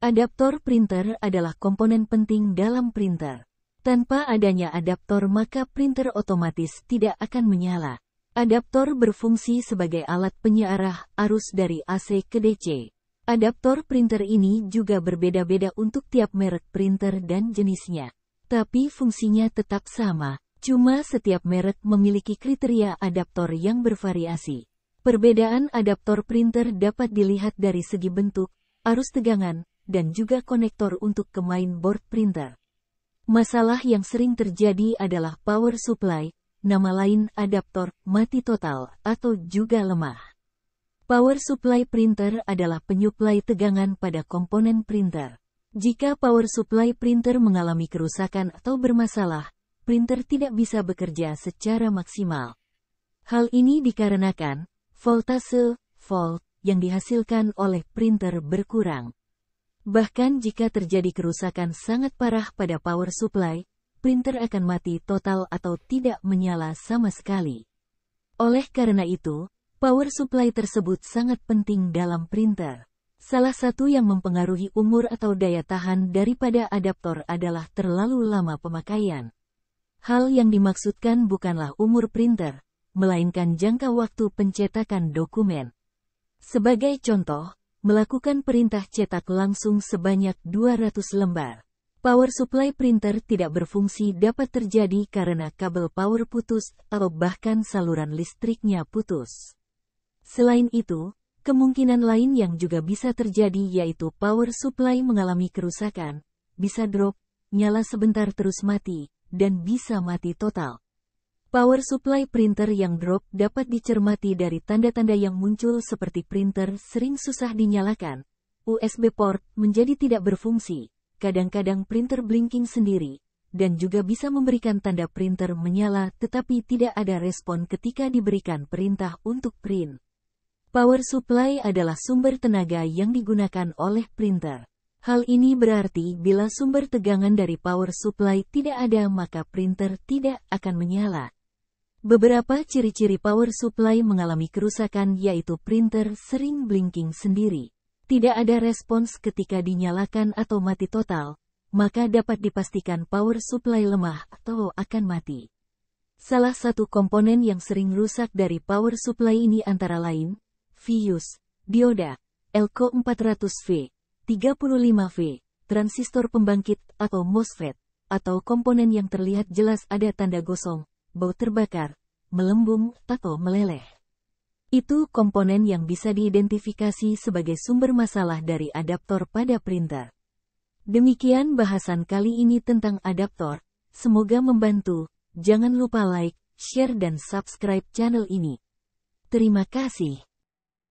Adaptor printer adalah komponen penting dalam printer. Tanpa adanya adaptor maka printer otomatis tidak akan menyala. Adaptor berfungsi sebagai alat penyearah arus dari AC ke DC. Adaptor printer ini juga berbeda-beda untuk tiap merek printer dan jenisnya. Tapi fungsinya tetap sama, cuma setiap merek memiliki kriteria adaptor yang bervariasi. Perbedaan adaptor printer dapat dilihat dari segi bentuk, arus tegangan, dan juga konektor untuk ke mainboard printer. Masalah yang sering terjadi adalah power supply, nama lain adaptor, mati total, atau juga lemah. Power supply printer adalah penyuplai tegangan pada komponen printer. Jika power supply printer mengalami kerusakan atau bermasalah, printer tidak bisa bekerja secara maksimal. Hal ini dikarenakan voltase, volt, yang dihasilkan oleh printer berkurang. Bahkan jika terjadi kerusakan sangat parah pada power supply, printer akan mati total atau tidak menyala sama sekali. Oleh karena itu, power supply tersebut sangat penting dalam printer. Salah satu yang mempengaruhi umur atau daya tahan daripada adaptor adalah terlalu lama pemakaian. Hal yang dimaksudkan bukanlah umur printer, melainkan jangka waktu pencetakan dokumen. Sebagai contoh, melakukan perintah cetak langsung sebanyak 200 lembar. Power supply printer tidak berfungsi dapat terjadi karena kabel power putus atau bahkan saluran listriknya putus. Selain itu, kemungkinan lain yang juga bisa terjadi yaitu power supply mengalami kerusakan, bisa drop, nyala sebentar terus mati, dan bisa mati total. Power supply printer yang drop dapat dicermati dari tanda-tanda yang muncul seperti printer sering susah dinyalakan, USB port menjadi tidak berfungsi, kadang-kadang printer blinking sendiri, dan juga bisa memberikan tanda printer menyala tetapi tidak ada respon ketika diberikan perintah untuk print. Power supply adalah sumber tenaga yang digunakan oleh printer. Hal ini berarti bila sumber tegangan dari power supply tidak ada maka printer tidak akan menyala. Beberapa ciri-ciri power supply mengalami kerusakan yaitu printer sering blinking sendiri. Tidak ada respons ketika dinyalakan atau mati total, maka dapat dipastikan power supply lemah atau akan mati. Salah satu komponen yang sering rusak dari power supply ini antara lain, fuse, dioda, Elco 400V, 35V, transistor pembangkit atau MOSFET, atau komponen yang terlihat jelas ada tanda gosong, bau terbakar, melembung, atau meleleh. Itu komponen yang bisa diidentifikasi sebagai sumber masalah dari adaptor pada printer. Demikian bahasan kali ini tentang adaptor, semoga membantu. Jangan lupa like, share dan subscribe channel ini. Terima kasih.